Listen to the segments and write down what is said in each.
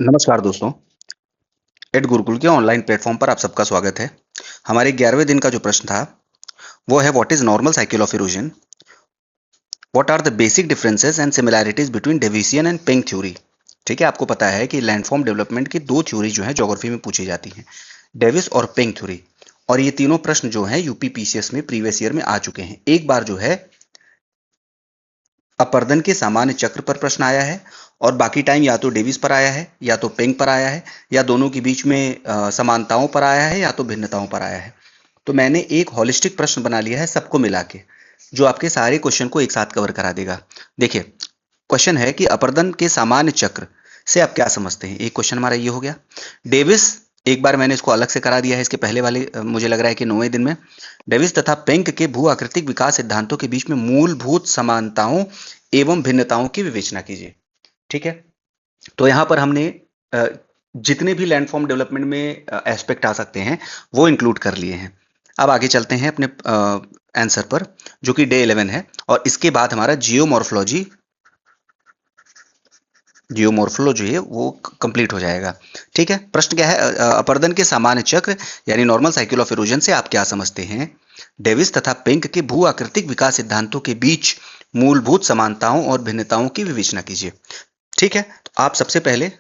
नमस्कार दोस्तों। एड गुरुकुल के ऑनलाइन प्लेटफॉर्म पर आप सबका स्वागत है। हमारे 11वें दिन का जो प्रश्न था वो है what is normal cycle of erosion. What are the basic differences and similarities between Davisian and Penck theory. ठीक है, आपको पता है कि लैंडफॉर्म डेवलपमेंट की दो थ्योरी जो है ज्योग्राफी में पूछी जाती हैं, डेविस और पिंक थ्योरी। और ये तीनों प्रश्न जो है यूपी पीसीएस में प्रीवियस ईयर में आ चुके हैं। एक बार जो है अपर्दन के सामान्य चक्र पर प्रश्न आया है और बाकी टाइम या तो डेविस पर आया है या तो पिंक पर आया है या दोनों के बीच में समानताओं पर आया है या तो भिन्नताओं पर आया है। तो मैंने एक होलिस्टिक प्रश्न बना लिया है सबको मिला के, जो आपके सारे क्वेश्चन को एक साथ कवर करा देगा। देखिए, क्वेश्चन है कि अपर्दन के सामान्य चक्र से आप क्या समझते हैं। एक क्वेश्चन हमारा ये हो गया। डेविस, एक बार मैंने इसको अलग से करा दिया है इसके पहले वाले मुझे लग रहा है कि 9वें दिन में। डेविस तथा पिंक के भू आकृतिक विकास सिद्धांतों के बीच में मूलभूत समानताओं एवं भिन्नताओं की विवेचना कीजिए। ठीक है, तो यहां पर हमने जितने भी लैंडफॉर्म डेवलपमेंट में एस्पेक्ट आ सकते हैं वो इंक्लूड कर लिए हैं। अब आगे चलते हैं अपने आंसर पर, जो कि डे 11 है, और इसके बाद हमारा जियोमॉर्फोलॉजी जियोमॉर्फोलॉजी है वो कंप्लीट हो जाएगा। ठीक है, प्रश्न क्या है, अपर्दन के सामान्य चक्र यानी नॉर्मल साइकिल ऑफ इरोजन से आप क्या समझते हैं। डेविस तथा पिंक के भू आकृतिक विकास सिद्धांतों के बीच मूलभूत समानताओं और भिन्नताओं की विवेचना कीजिए। ठीक है, तो आप सबसे पहले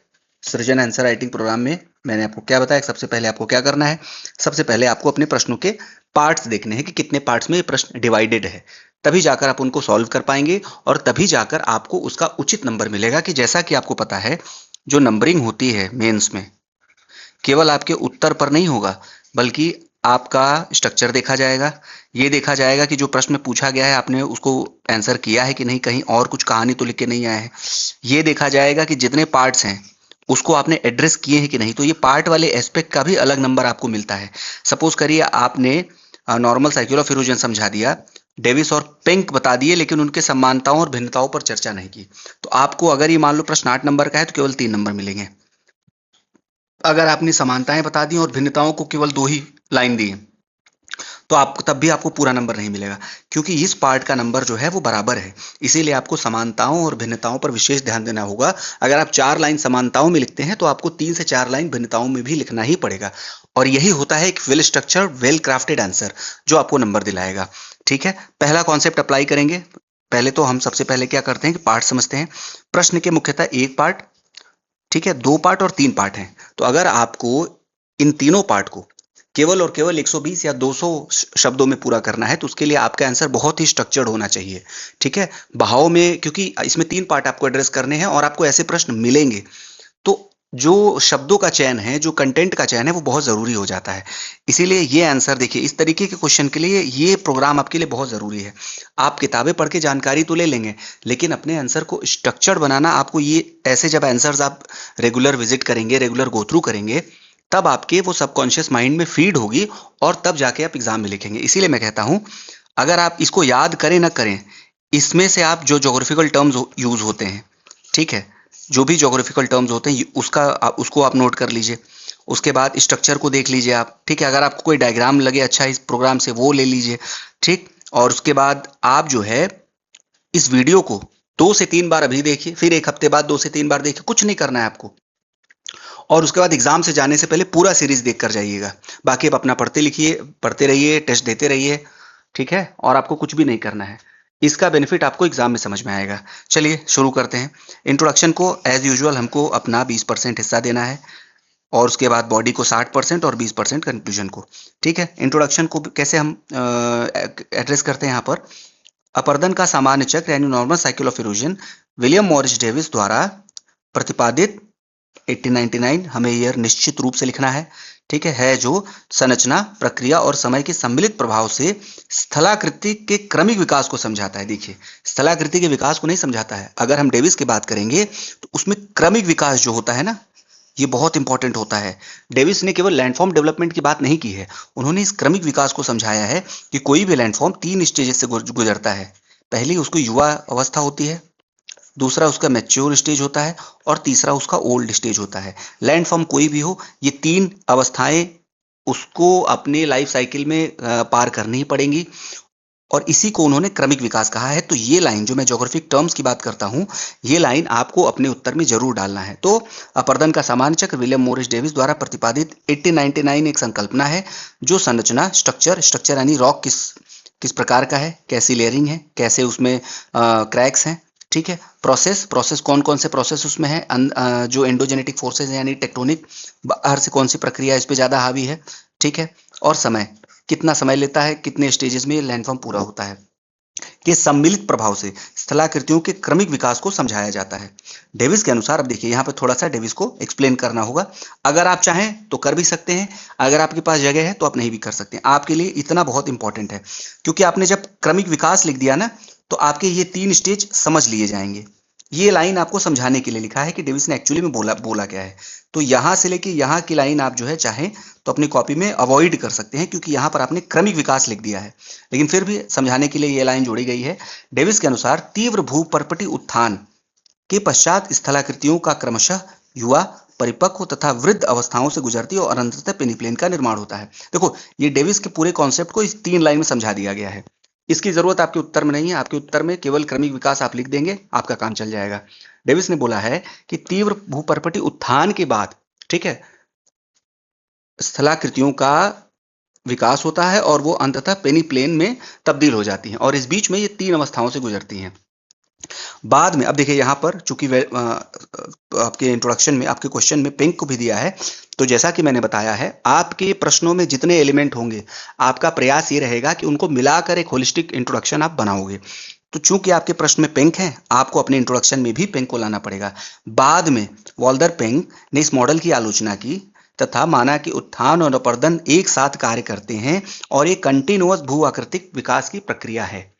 सृजन आंसर राइटिंग प्रोग्राम में मैंने आपको क्या बताया, सबसे पहले आपको क्या करना है। सबसे पहले आपको अपने प्रश्नों के पार्ट्स देखने हैं कि कितने पार्ट्स में ये प्रश्न डिवाइडेड है, तभी जाकर आप उनको सॉल्व कर पाएंगे और तभी जाकर आपको उसका उचित नंबर मिलेगा। कि जैसा कि आपको पता है, जो नंबरिंग होती है मेंस में, केवल आपके उत्तर पर नहीं होगा बल्कि आपका स्ट्रक्चर देखा जाएगा। ये देखा जाएगा कि जो प्रश्न में पूछा गया है आपने उसको आंसर किया है कि नहीं, कहीं और कुछ कहानी तो लिख के नहीं आया है। ये देखा जाएगा कि जितने पार्ट्स हैं उसको आपने एड्रेस किए हैं कि नहीं। तो ये पार्ट वाले एस्पेक्ट का भी अलग नंबर आपको मिलता है। सपोज करिए आपने नॉर्मल साइकिल ऑफ इरोजन समझा दिया, डेविस और पिंक बता दिए, लेकिन उनके समानताओं और भिन्नताओं पर चर्चा नहीं की, तो आपको अगर ये मान लो प्रश्न 8 नंबर का है तो केवल 3 नंबर मिलेंगे। अगर आपने समानताएं बता दी और भिन्नताओं को केवल 2 ही लाइन दी तो आपको तब भी आपको पूरा नंबर नहीं मिलेगा, क्योंकि इस पार्ट का नंबर जो है वो बराबर है। इसीलिए आपको समानताओं और भिन्नताओं पर विशेष ध्यान देना होगा। अगर आप 4 लाइन समानताओं में लिखते हैं तो आपको 3 से 4 लाइन भिन्नताओं में भी लिखना ही पड़ेगा। और यही होता है एक well structured well crafted answer जो आपको नंबर दिलाएगा। ठीक है, पहला कॉन्सेप्ट अप्लाई करेंगे। पहले तो हम सबसे पहले क्या करते हैं कि पार्ट समझते हैं। प्रश्न के मुख्यतः एक पार्ट, ठीक है, 2 पार्ट और 3 पार्ट हैं। तो अगर आपको इन तीनों पार्ट को केवल और केवल 120 या 200 शब्दों में पूरा करना है तो उसके लिए आपका आंसर बहुत ही स्ट्रक्चर्ड होना चाहिए। ठीक है, बहाव में, क्योंकि इसमें 3 पार्ट आपको एड्रेस करने हैं और आपको ऐसे प्रश्न मिलेंगे, तो जो शब्दों का चयन है, जो कंटेंट का चयन है, वो बहुत जरूरी हो जाता है। इसीलिए ये आंसर देखिए, इस तरीके के क्वेश्चन के लिए ये प्रोग्राम आपके लिए बहुत जरूरी है। आप किताबें पढ़ के जानकारी तो ले लेंगे, लेकिन अपने आंसर को स्ट्रक्चर्ड बनाना आपको, ये ऐसे जब आंसर्स आप रेगुलर विजिट करेंगे, रेगुलर गो थ्रू करेंगे, तब आपके वो सबकॉन्शियस माइंड में फीड होगी और तब जाके आप एग्जाम में लिखेंगे। इसीलिए मैं कहता हूं, अगर आप इसको याद करें ना करें, इसमें से आप जो जोग्राफिकल टर्म्स यूज होते हैं, ठीक है, जो भी जोग्राफिकल टर्म्स होते हैं उसको आप नोट कर लीजिए। उसके बाद स्ट्रक्चर को देख लीजिए आप। ठीक है, अगर आपको कोई डायग्राम लगे अच्छा इस प्रोग्राम से, वो ले लीजिए। ठीक, और उसके बाद आप जो है इस वीडियो को 2 से 3 बार अभी देखिए, फिर एक हफ्ते बाद 2 से 3 बार देखिए। कुछ नहीं करना है आपको, और उसके बाद एग्जाम से जाने से पहले पूरा सीरीज देख कर जाइएगा। बाकी आप अपना पढ़ते लिखिए, पढ़ते रहिए, टेस्ट देते रहिए। ठीक है, और आपको कुछ भी नहीं करना है। इसका बेनिफिट आपको एग्जाम में समझ में आएगा। चलिए शुरू करते हैं। इंट्रोडक्शन को एज यूजुअल हमको अपना 20% हिस्सा देना है, और उसके बाद बॉडी को 60% और 20% कंक्लूजन को। ठीक है, इंट्रोडक्शन को कैसे हम एड्रेस करते हैं यहाँ पर। अपर्दन का सामान्य चक्र यानी normal cycle of erosion William Morris Davis द्वारा प्रतिपादित 1899, हमें ईयर निश्चित रूप से लिखना है। ठीक है जो संरचना, प्रक्रिया और समय के सम्मिलित प्रभाव से स्थलाकृति के क्रमिक विकास को समझाता है। देखिए, स्थलाकृति के विकास को नहीं समझाता है। अगर हम डेविस की बात करेंगे तो उसमें क्रमिक विकास जो होता है ना, ये बहुत इंपॉर्टेंट होता है। डेविस ने केवल लैंडफॉर्म डेवलपमेंट की बात नहीं की है, उन्होंने इस क्रमिक विकास को समझाया है कि कोई भी लैंडफॉर्म 3 स्टेजेस से गुजरता है। पहली उसको युवा अवस्था होती है, दूसरा उसका मैच्योर स्टेज होता है, और तीसरा उसका ओल्ड स्टेज होता है। लैंडफॉर्म कोई भी हो, ये 3 अवस्थाएं उसको अपने लाइफ साइकिल में पार करनी ही पड़ेंगी। और इसी को उन्होंने क्रमिक विकास कहा है। तो ये लाइन जो मैं ज्योग्राफिक टर्म्स की बात करता हूं, ये लाइन आपको अपने उत्तर में जरूर डालना है। तो अपर्दन का सामान्य चक्र विलियम मोरिस डेविस द्वारा प्रतिपादित 1899 एक संकल्पना है जो संरचना स्ट्रक्चर यानी रॉक किस किस प्रकार का है, कैसी लेयरिंग है, कैसे उसमें क्रैक्स हैं, ठीक है। प्रोसेस कौन कौन से प्रोसेस उसमें है, जो एंडोजेनेटिक फोर्सेस है यानी टेक्टोनिक, बाहर से कौन सी प्रक्रिया इस पे ज्यादा हावी है, ठीक है। और समय, कितना समय लेता है, कितने स्टेजेस में ये लैंडफॉर्म पूरा होता है। के सम्मिलित प्रभाव से स्थलाकृतियों के क्रमिक विकास को समझाया जाता है। डेविस के अनुसार, अब देखिए यहाँ पे थोड़ा सा डेविस को एक्सप्लेन करना होगा। अगर आप चाहें तो कर भी सकते हैं, अगर आपके पास जगह है तो आप नहीं भी कर सकते हैं। आपके लिए इतना बहुत इंपॉर्टेंट है, क्योंकि आपने जब क्रमिक विकास लिख दिया ना, तो आपके ये 3 स्टेज समझ लिए जाएंगे। ये लाइन आपको समझाने के लिए लिखा है कि डेविस ने एक्चुअली में बोला क्या है। तो यहां से लेके यहां की लाइन आप जो है चाहें तो अपनी कॉपी में अवॉइड कर सकते हैं, क्योंकि यहां पर आपने क्रमिक विकास लिख दिया है, लेकिन फिर भी समझाने के लिए ये लाइन जोड़ी गई है। डेविस के अनुसार तीव्र भूपर्पटी उत्थान के पश्चात स्थलाकृतियों का क्रमशः युवा, परिपक्व तथा वृद्ध अवस्थाओं से गुजरती है और अंततः पेनिप्लेन का निर्माण होता है। देखो, ये डेविस के पूरे कॉन्सेप्ट को इस 3 लाइन में समझा दिया गया है। इसकी जरूरत आपके उत्तर में नहीं है, आपके उत्तर में केवल क्रमिक विकास आप लिख देंगे, आपका काम चल जाएगा। डेविस ने बोला है कि तीव्र भूपर्पटी उत्थान के बाद, ठीक है, स्थलाकृतियों का विकास होता है और वो अंततः पेनिप्लेन में तब्दील हो जाती हैं, और इस बीच में ये 3 अवस्थाओं से गुजरती हैं। बाद में, अब देखिए यहाँ पर चूंकि आपके इंट्रोडक्शन में, आपके क्वेश्चन में पिंक को भी दिया है, तो जैसा कि मैंने बताया है, आपके प्रश्नों में जितने एलिमेंट होंगे, आपका प्रयास ये रहेगा कि उनको मिलाकर एक होलिस्टिक इंट्रोडक्शन आप बनाओगे। तो चूंकि आपके प्रश्न में पिंक है, आपको अपने इंट्रोडक्शन में भी पिंक को लाना पड़ेगा। बाद में वॉल्टर पिंक ने इस मॉडल की आलोचना की तथा माना कि उत्थान और अपर्दन एक साथ कार्य करते हैं और ये कंटिन्यूअस भू आकृतिक विकास की प्रक्रिया है।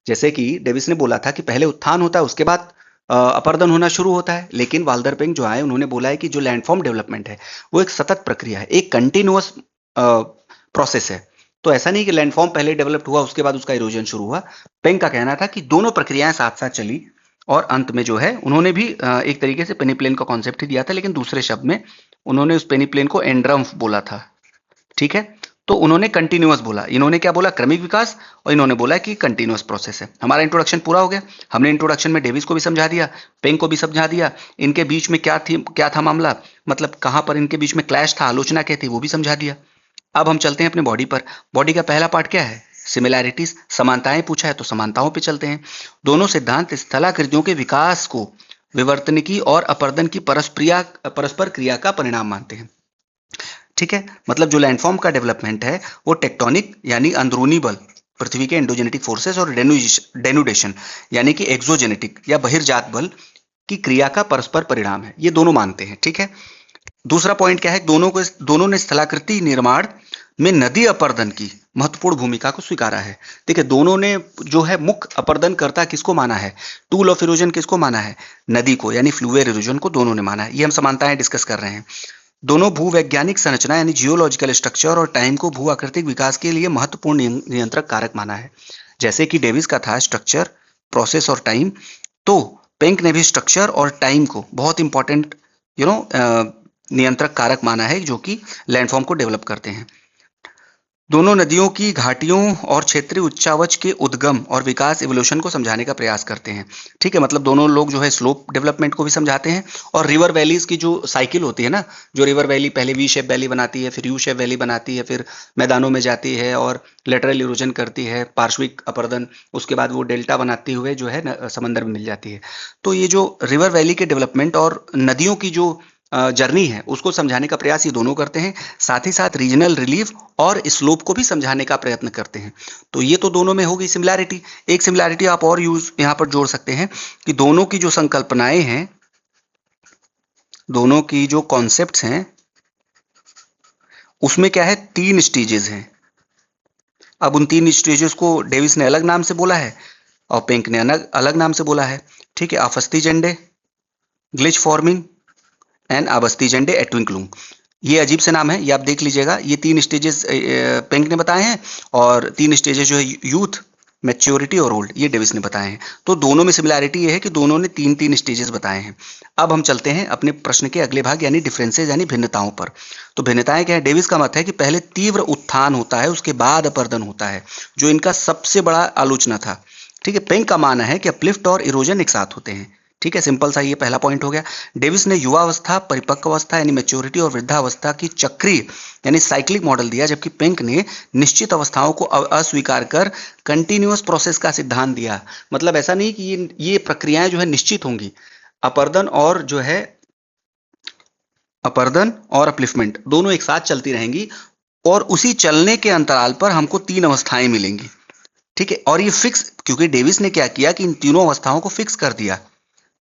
जैसे कि डेविस ने बोला था कि पहले उत्थान होता है, उसके बाद अपर्दन होना शुरू होता है, लेकिन वाल्डर पिंक जो आए, उन्होंने बोला है कि जो लैंडफॉर्म डेवलपमेंट है वो एक सतत प्रक्रिया है, एक कंटिन्यूअस प्रोसेस है। तो ऐसा नहीं कि लैंडफॉर्म पहले डेवलप्ड हुआ उसके बाद उसका इरोजन शुरू हुआ। पिंक का कहना था कि दोनों प्रक्रियाएं साथ साथ चली, और अंत में जो है उन्होंने भी एक तरीके से पेनिप्लेन का कॉन्सेप्ट ही दिया था, लेकिन दूसरे शब्द में उन्होंने उस पेनिप्लेन को एंड्रम्फ बोला था, ठीक है। तो उन्होंने कंटिन्यूअस बोला, इन्होंने क्या बोला, क्रमिक विकास, और इन्होंने बोला कि कंटिन्यूअस प्रोसेस है। हमारा इंट्रोडक्शन पूरा हो गया। हमने इंट्रोडक्शन में डेविस को भी समझा दिया, पिंक को भी समझा दिया, इनके बीच में क्या था मामला, मतलब कहां पर इनके बीच में क्लैश था, आलोचना क्या थी, वो भी समझा दिया। अब हम चलते हैं अपने बॉडी पर। बॉडी का पहला पार्ट क्या है, सिमिलैरिटीज, समानताएं पूछा है तो समानताओं पे चलते हैं। दोनों सिद्धांत स्थलाकृतियों के विकास को विवर्तनिकी और अपर्दन की परस्पर क्रिया का परिणाम मानते हैं, ठीक है। मतलब जो लैंडफॉर्म का डेवलपमेंट है वो टेक्टोनिक यानी अंदरूनी बल, पृथ्वी के एंडोजेनेटिक फोर्सेस, और डेनुडेशन यानी कि एक्सोजेनेटिक या बहिर्जात बल की क्रिया का परस्पर परिणाम है, ये दोनों मानते हैं, ठीक है। दूसरा पॉइंट क्या है, दोनों ने स्थलाकृति निर्माण में नदी अपर्दन की महत्वपूर्ण भूमिका को स्वीकारा है। देखिए, दोनों ने जो है मुख्य अपर्दन करता किसको माना है, टूल ऑफ इरोजन किसको माना है, नदी को, यानी फ्लूवियल इरोजन को दोनों ने माना है। ये हम समानताएं डिस्कस कर रहे हैं। दोनों भूवैज्ञानिक संरचना यानी जियोलॉजिकल स्ट्रक्चर और टाइम को भू आकृतिक विकास के लिए महत्वपूर्ण नियंत्रक कारक माना है। जैसे कि डेविस का था स्ट्रक्चर, प्रोसेस और टाइम, तो पिंक ने भी स्ट्रक्चर और टाइम को बहुत इंपॉर्टेंट नियंत्रक कारक माना है, जो कि लैंडफॉर्म को डेवलप करते हैं। दोनों नदियों की घाटियों और क्षेत्रीय उच्चावच के उद्गम और विकास इवोल्यूशन को समझाने का प्रयास करते हैं, ठीक है। मतलब दोनों लोग जो है स्लोप डेवलपमेंट को भी समझाते हैं, और रिवर वैलीज की जो साइकिल होती है ना, जो रिवर वैली पहले वी शेप वैली बनाती है, फिर यू शेप वैली बनाती है, फिर मैदानों में जाती है और लेटरल इरोजन करती है, पार्श्विक अपर्दन, उसके बाद वो डेल्टा बनाती हुए जो है समंदर में मिल जाती है। तो ये जो रिवर वैली के डेवलपमेंट और नदियों की जो जर्नी है उसको समझाने का प्रयास ये दोनों करते हैं। साथ ही साथ रीजनल रिलीफ और स्लोप को भी समझाने का प्रयत्न करते हैं। तो ये तो दोनों में होगी सिमिलैरिटी। एक सिमिलैरिटी आप और यूज यहां पर जोड़ सकते हैं कि दोनों की जो संकल्पनाएं हैं, दोनों की जो कॉन्सेप्ट्स हैं, उसमें क्या है, 3 स्टेजेस हैं। अब उन 3 स्टेजेस को डेविस ने अलग नाम से बोला है और पिंक ने अलग नाम से बोला है, ठीक है। आफस्तीजेंडे, ग्लिच फॉर्मिंग एंड आबस्तीजेंडे एट्विंकलुंग, ये अजीब से नाम है, ये आप देख लीजिएगा। ये 3 स्टेजेस पिंक ने बताए हैं, और 3 स्टेजेस जो है यूथ, मैच्योरिटी और ओल्ड, ये डेविस ने बताए हैं। तो दोनों में सिमिलैरिटी ये है कि दोनों ने तीन तीन स्टेजेस बताए हैं। अब हम चलते हैं अपने प्रश्न के अगले भाग यानी डिफरेंसेज यानी भिन्नताओं पर। तो भिन्नताएं क्या है? डेविस का मत है कि पहले तीव्र उत्थान होता है, उसके बाद अपर्दन होता है, जो इनका सबसे बड़ा आलोचना था। ठीक है। पेंग का मानना है कि अपलिफ्ट और इरोजन एक साथ होते हैं। ठीक है, सिंपल सा ये पहला पॉइंट हो गया। डेविस ने युवावस्था, परिपक्व अवस्था यानी मैच्योरिटी और वृद्धावस्था की चक्रीय यानी साइक्लिक मॉडल दिया, जबकि पेंक ने निश्चित अवस्थाओं को अस्वीकार कर कंटिन्यूअस प्रोसेस का सिद्धांत दिया। मतलब ऐसा नहीं कि ये प्रक्रियाएं जो है निश्चित होंगी। अपर्दन और जो है अपर्दन और अपलिफ्टमेंट दोनों एक साथ चलती रहेंगी और उसी चलने के अंतराल पर हमको तीन अवस्थाएं मिलेंगी। ठीक है, और ये फिक्स, क्योंकि डेविस ने क्या किया कि इन तीनों अवस्थाओं को फिक्स कर दिया।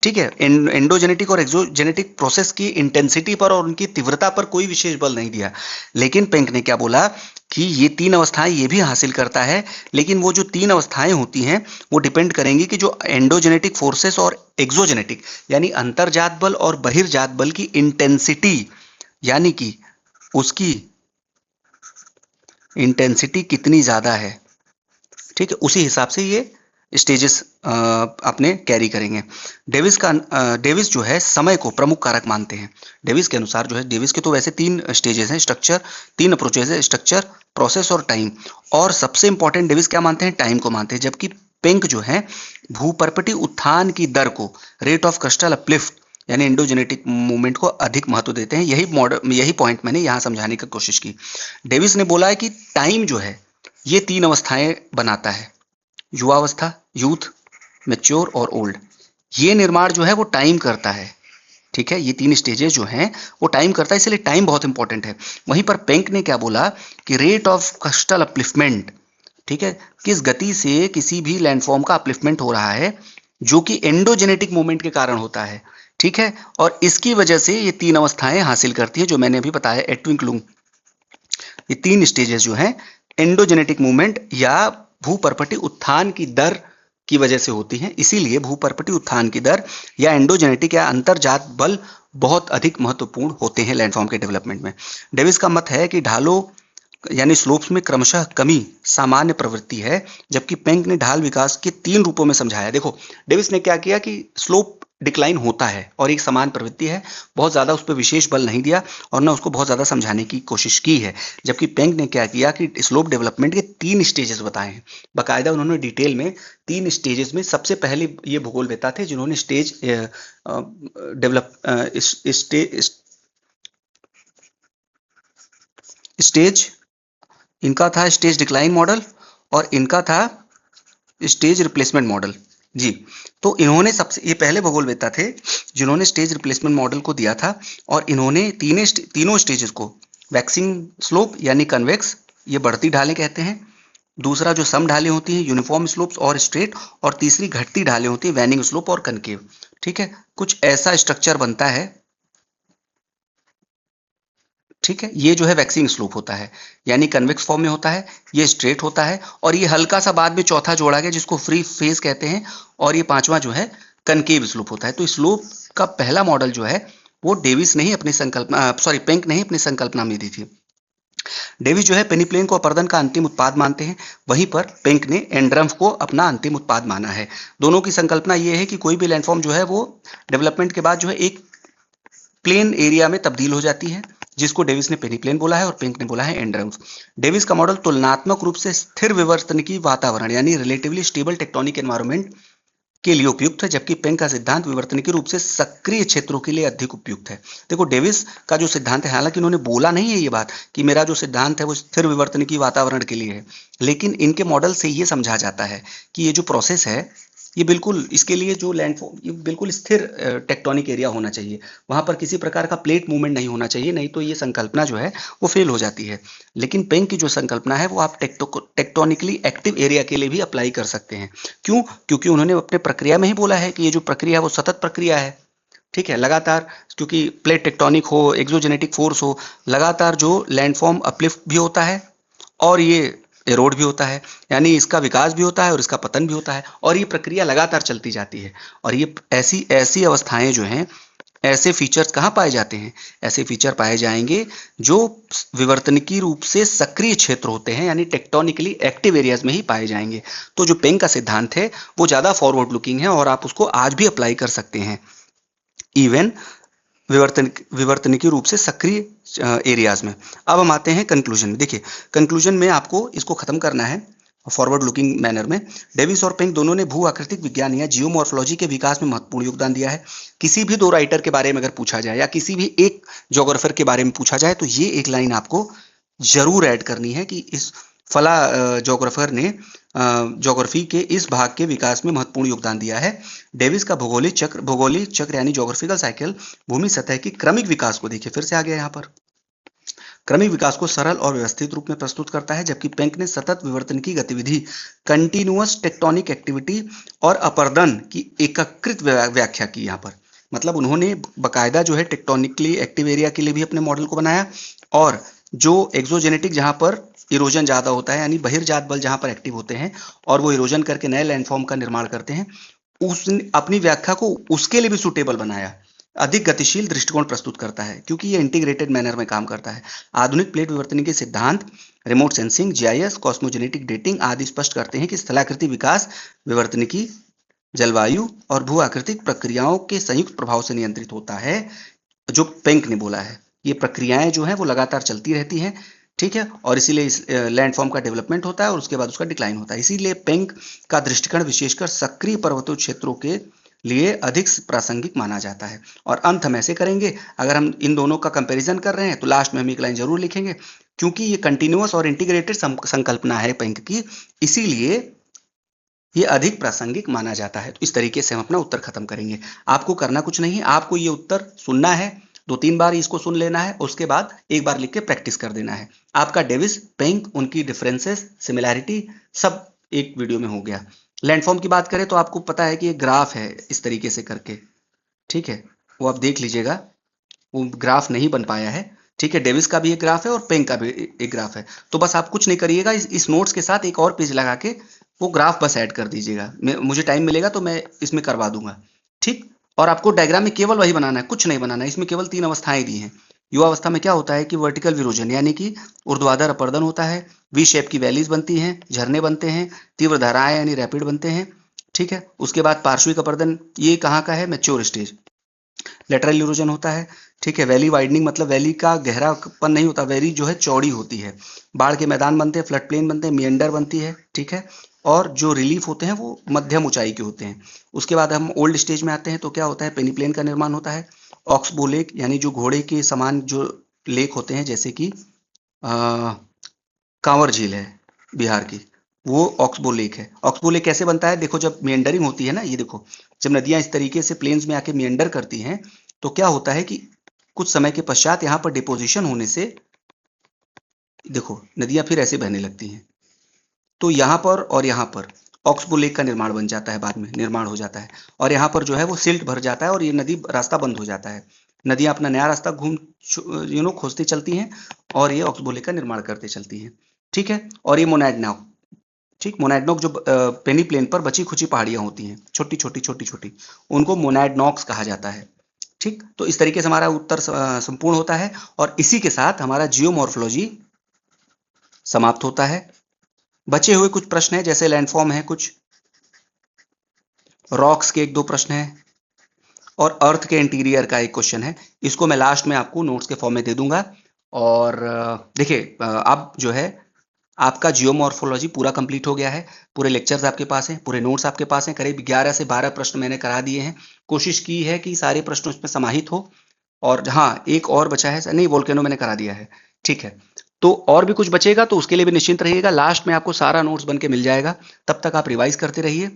ठीक है, एंडोजेनेटिक और एक्सोजेनेटिक प्रोसेस की इंटेंसिटी पर और उनकी तीव्रता पर कोई विशेष बल नहीं दिया। लेकिन पेंक ने क्या बोला कि ये तीन अवस्थाएं ये भी हासिल करता है, लेकिन वो जो तीन अवस्थाएं होती हैं वो डिपेंड करेंगी कि जो एंडोजेनेटिक फोर्सेस और एक्सोजेनेटिक यानी अंतर्जात बल और बहिर्जात बल की इंटेंसिटी यानी कि उसकी इंटेंसिटी कितनी ज्यादा है। ठीक है, उसी हिसाब से ये स्टेजेस अपने कैरी करेंगे। डेविस जो है समय को प्रमुख कारक मानते हैं। डेविस के अनुसार जो है, डेविस के तो वैसे तीन स्टेजेस हैं, स्ट्रक्चर, तीन अप्रोचेस है, स्ट्रक्चर, प्रोसेस और टाइम। और सबसे इंपॉर्टेंट डेविस क्या मानते हैं? टाइम को मानते हैं। जबकि पेंक जो है भूपर्पटी उत्थान की दर को, रेट ऑफ क्रिस्टल अपलिफ्ट यानी एंडोजेनेटिक मूवमेंट को अधिक महत्व देते हैं। यही पॉइंट मैंने यहाँ समझाने की कोशिश की। डेविस ने बोला है कि टाइम जो है ये तीन अवस्थाएं बनाता है, युवावस्था, यूथ, मैच्योर और ओल्ड। ये निर्माण जो है वो टाइम करता है। ठीक है, ये तीन स्टेजेस जो हैं वो टाइम करता है, इसलिए टाइम बहुत इंपॉर्टेंट है। वहीं पर पेंक ने क्या बोला कि रेट ऑफ क्रिस्टल अपलिफ्टमेंट, ठीक है, किस गति से किसी भी लैंडफॉर्म का अपलिफ्टमेंट हो रहा है, जो कि एंडोजेनेटिक मूवमेंट के कारण होता है। ठीक है, और इसकी वजह से ये तीन अवस्थाएं हासिल करती है, जो मैंने अभी बताया एटविंकलुंग। ये तीन स्टेजेस जो हैं एंडोजेनेटिक मूवमेंट या भूपर्पटी उत्थान की दर की वजह से होती हैं। इसीलिए भूपर्पटी उत्थान की दर या एंडोजेनेटिक या अंतर्जात बल बहुत अधिक महत्वपूर्ण होते हैं लैंडफॉर्म के डेवलपमेंट में। डेविस का मत है कि ढालों यानी स्लोप्स में क्रमशः कमी सामान्य प्रवृत्ति है, जबकि पेंक ने ढाल विकास के तीन रूपों में समझाया। देखो, डेविस ने क्या किया कि स्लोप डिक्लाइन होता है और एक समान प्रवृत्ति है, बहुत ज्यादा उस पर विशेष बल नहीं दिया और ना उसको बहुत ज्यादा समझाने की कोशिश की है। जबकि पेंक ने क्या किया कि स्लोप डेवलपमेंट के तीन स्टेजेस बताए हैं, बाकायदा उन्होंने डिटेल में तीन स्टेजेस में। सबसे पहले ये भूगोलवेत्ता थे जिन्होंने स्टेज इनका था स्टेज डिक्लाइन मॉडल और इनका था स्टेज रिप्लेसमेंट मॉडल। जी, तो इन्होंने ये पहले भूगोलवेत्ता थे जिन्होंने स्टेज रिप्लेसमेंट मॉडल को दिया था और इन्होंने तीनों स्टेजेस को वैक्सिंग स्लोप यानी कन्वेक्स, ये बढ़ती ढालें कहते हैं, दूसरा जो सम ढालें होती हैं यूनिफॉर्म स्लोप्स और स्ट्रेट, और तीसरी घटती ढालें होती हैं वैनिंग स्लोप और कनकेव। ठीक है, कुछ ऐसा स्ट्रक्चर बनता है। ठीक है, ये जो है वैक्सिंग स्लोप होता है यानी कन्वेक्स फॉर्म में होता है, ये स्ट्रेट होता है और ये हल्का सा बाद में चौथा जोड़ा गया जिसको फ्री फेस कहते हैं, और ये पांचवा जो है कनकेव स्लोप होता है। तो स्लोप का पहला मॉडल जो है वो डेविस ने ही अपनी पेंक ने ही अपनी संकल्पना में दी थी। डेविस जो है पेनिप्लेन को अपर्दन का अंतिम उत्पाद मानते हैं, वहीं पर पेंक ने एंड्रम्फ को अपना अंतिम उत्पाद माना है। दोनों की संकल्पना ये है कि कोई भी लैंडफॉर्म जो है वो डेवलपमेंट के बाद जो है एक प्लेन एरिया में तब्दील हो जाती है, जिसको डेविस ने पेनिप्लेन बोला है और पेंक ने बोला है एंड्रम्फ। डेविस का मॉडल तुलनात्मक रूप से स्थिर विवर्तनिकी वातावरण यानी रिलेटिवली स्टेबल टेक्टोनिक एनवायरनमेंट के लिए उपयुक्त है, जबकि पेंक का सिद्धांत विवर्तनिकी रूप से सक्रिय क्षेत्रों के लिए अधिक उपयुक्त है। देखो, डेविस का जो सिद्धांत है, हालांकि उन्होंने बोला नहीं है ये बात कि मेरा जो सिद्धांत है वो स्थिर विवर्तनिकी वातावरण के लिए है, लेकिन इनके मॉडल से ये समझा जाता है कि ये जो प्रोसेस है ये बिल्कुल इसके लिए जो लैंडफॉर्म ये बिल्कुल स्थिर टेक्टोनिक एरिया होना चाहिए, वहां पर किसी प्रकार का प्लेट मूवमेंट नहीं होना चाहिए, नहीं तो ये संकल्पना जो है वो फेल हो जाती है। लेकिन पेंक की जो संकल्पना है वो आप टेक्टोनिकली एक्टिव एरिया के लिए भी अप्लाई कर सकते हैं। क्यों? क्योंकि उन्होंने अपने प्रक्रिया में ही बोला है कि ये जो प्रक्रिया है वो सतत प्रक्रिया है। ठीक है, लगातार, क्योंकि प्लेट टेक्टोनिक हो, एक्सोजेनेटिक फोर्स हो, लगातार जो लैंडफॉर्म अपलिफ्ट भी होता है और ये एरोड भी होता है, यानी इसका विकास भी होता है और इसका पतन भी होता है, और ये प्रक्रिया लगातार चलती जाती है। और ये ऐसी अवस्थाएं जो हैं ऐसे फीचर्स कहाँ पाए जाते हैं? ऐसे फीचर पाए जाएंगे जो विवर्तनिकी रूप से सक्रिय क्षेत्र होते हैं, यानी टेक्टोनिकली एक्टिव एरियाज में ही पाए जाएंगे। तो जो पेंग का सिद्धांत है वो ज़्यादा फॉरवर्ड लुकिंग है और आप उसको आज भी अप्लाई कर सकते हैं, इवन विवर्तनिकी रूप से सक्रिय एरियाज में। अब हम आते हैं कंक्लूजन में। देखिए, कंक्लूजन में आपको इसको खत्म करना है फॉरवर्ड लुकिंग मैनर में। डेविस और पेंग दोनों ने भू आकृतिक विज्ञान या जियोमॉर्फोलॉजी के विकास में महत्वपूर्ण योगदान दिया है। किसी भी दो राइटर के बारे में अगर पूछा जाए या किसी भी एक जोग्राफर के बारे में पूछा जाए तो ये एक लाइन आपको जरूर ऐड करनी है कि इस फला जोग्राफर ने ज्योग्राफी के इस भाग के विकास में महत्वपूर्ण योगदान दिया है। डेविस का भौगोलिक चक्र यानी ज्योग्राफिकल साइकिल भूमि सतह की क्रमिक विकास को, देखिए फिर से आ गया यहाँ पर, क्रमिक विकास को सरल और व्यवस्थित रूप में प्रस्तुत करता है, जबकि पेंक ने सतत विवर्तन की गतिविधि, कंटिन्यूअस टेक्टोनिक एक्टिविटी और अपर्दन की एकीकृत व्याख्या की। यहाँ पर मतलब उन्होंने बकायदा जो है टेक्टोनिकली एक्टिव एरिया के लिए भी अपने मॉडल को बनाया, और जो एक्सोजेनेटिक जहां पर इरोजन ज्यादा होता है यानी बहिर्जात बल जहां पर एक्टिव होते हैं और वो इरोजन करके नए लैंडफॉर्म का निर्माण करते हैं, उसने अपनी व्याख्या को उसके लिए भी सुटेबल बनाया। अधिक गतिशील दृष्टिकोण प्रस्तुत करता है क्योंकि ये इंटीग्रेटेड मैनर में काम करता है। आधुनिक प्लेट विवर्तन के सिद्धांत, रिमोट सेंसिंग, जीआईएस, कॉस्मोजेनेटिक डेटिंग आदि स्पष्ट करते हैं कि स्थलाकृति विकास विवर्तनिकी, जलवायु और भू आकृतिक प्रक्रियाओं के संयुक्त प्रभाव से नियंत्रित होता है। जो पेंक ने बोला है, ये प्रक्रियाएं जो हैं वो लगातार चलती रहती हैं, ठीक है, और इसीलिए इस लैंडफॉर्म का डेवलपमेंट होता है और उसके बाद उसका डिक्लाइन होता है। इसीलिए पेंक का दृष्टिकोण विशेषकर सक्रिय पर्वतीय क्षेत्रों के लिए अधिक प्रासंगिक माना जाता है। और अंत हम ऐसे करेंगे, अगर हम इन दोनों का कंपैरिजन कर रहे हैं तो लास्ट में हम एक लाइन जरूर लिखेंगे, क्योंकि ये कंटिन्यूअस और इंटीग्रेटेड संकल्पना है पेंक की, इसीलिए ये अधिक प्रासंगिक माना जाता है। तो इस तरीके से हम अपना उत्तर खत्म करेंगे। आपको करना कुछ नहीं, आपको ये उत्तर सुनना है, 2-3 बार इसको सुन लेना है, उसके बाद एक बार लिख के प्रैक्टिस कर देना है। आपका डेविस, पेंक, उनकी डिफरेंसेस, सिमिलैरिटी सब एक वीडियो में हो गया। लैंडफॉर्म की बात करें तो आपको पता है कि ये ग्राफ है इस तरीके से करके, ठीक है, वो आप देख लीजिएगा, वो ग्राफ नहीं बन पाया है, ठीक है। डेविस का भी एक ग्राफ है और पेंक का भी एक ग्राफ है। तो बस आप कुछ नहीं करिएगा, इस नोट्स के साथ एक और पेज लगा के वो ग्राफ बस ऐड कर दीजिएगा। मुझे टाइम मिलेगा तो मैं इसमें करवा दूंगा, ठीक। और आपको डायग्राम में केवल वही बनाना है, कुछ नहीं बनाना है। इसमें केवल 3 अवस्थाएं दी हैं। युवावस्था में क्या होता है कि वर्टिकल विरोजन यानी कि ऊर्ध्वाधर अपर्दन होता है, वी शेप की वैलीज बनती हैं, झरने बनते हैं, तीव्र धाराएं यानी रैपिड बनते हैं, ठीक है। उसके बाद पार्श्विक अपर्दन, ये कहाँ का है, मैच्योर स्टेज। लेटरल इरोजन होता है, ठीक है। वैली वाइडनिंग मतलब वैली का गहरापन नहीं होता, वैली जो है चौड़ी होती है। बाढ़ के मैदान बनते हैं, फ्लड प्लेन बनते हैं, मिएंडर बनती है, ठीक है। और जो रिलीफ होते हैं वो मध्यम ऊंचाई के होते हैं। उसके बाद हम ओल्ड स्टेज में आते हैं तो क्या होता है, पेनीप्लेन का निर्माण होता है। ऑक्सबो लेक यानी जो घोड़े के समान जो लेक होते हैं, जैसे कि कांवर झील है बिहार की, वो ऑक्सबो लेक है। ऑक्सबो लेक कैसे बनता है, देखो जब मिएंडरिंग होती है ना, ये देखो जब नदियां इस तरीके से प्लेन्स में आके मिएंडर करती हैं तो क्या होता है कि कुछ समय के पश्चात यहाँ पर डिपोजिशन होने से देखो नदियां फिर ऐसे बहने लगती हैं। तो यहाँ पर और यहाँ पर ऑक्सबो लेक का निर्माण बन जाता है, बाद में निर्माण हो जाता है, और यहाँ पर जो है वो सिल्ट भर जाता है और ये नदी रास्ता बंद हो जाता है। नदियां अपना नया रास्ता खोजती चलती हैं और ये ऑक्सबो लेक का निर्माण करते चलती हैं, ठीक है। और ये मोनैडनॉक, ठीक, मोनैडनॉक जो पेनी प्लेन पर बची खुची पहाड़ियां होती हैं, छोटी छोटी, उनको मोनैडनॉक्स कहा जाता है, ठीक। तो इस तरीके से हमारा उत्तर संपूर्ण होता है और इसी के साथ हमारा जियोमॉर्फोलॉजी समाप्त होता है। बचे हुए कुछ प्रश्न हैं, जैसे लैंडफॉर्म है, कुछ रॉक्स के 1-2 प्रश्न हैं और अर्थ के इंटीरियर का एक क्वेश्चन है। इसको मैं लास्ट में आपको नोट्स के फॉर्म में दे दूंगा। और देखिए अब जो है आपका जियोमॉर्फोलॉजी पूरा कंप्लीट हो गया है। पूरे लेक्चर्स आपके पास हैं, पूरे नोट्स आपके पास हैं। करीब 11 से 12 प्रश्न मैंने करा दिए हैं। कोशिश की है कि सारे प्रश्न उसमें समाहित हो। और हाँ, एक और बचा है, नहीं, वोल्केनो मैंने करा दिया है, ठीक है। तो और भी कुछ बचेगा तो उसके लिए भी निश्चिंत रहिएगा, लास्ट में आपको सारा नोट्स बन के मिल जाएगा। तब तक आप रिवाइज करते रहिए।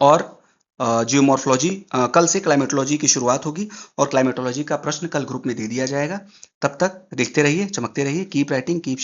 और जियोमॉर्फोलॉजी कल से क्लाइमेटोलॉजी की शुरुआत होगी और क्लाइमेटोलॉजी का प्रश्न कल ग्रुप में दे दिया जाएगा। तब तक देखते रहिए, चमकते रहिए, कीप राइटिंग, कीप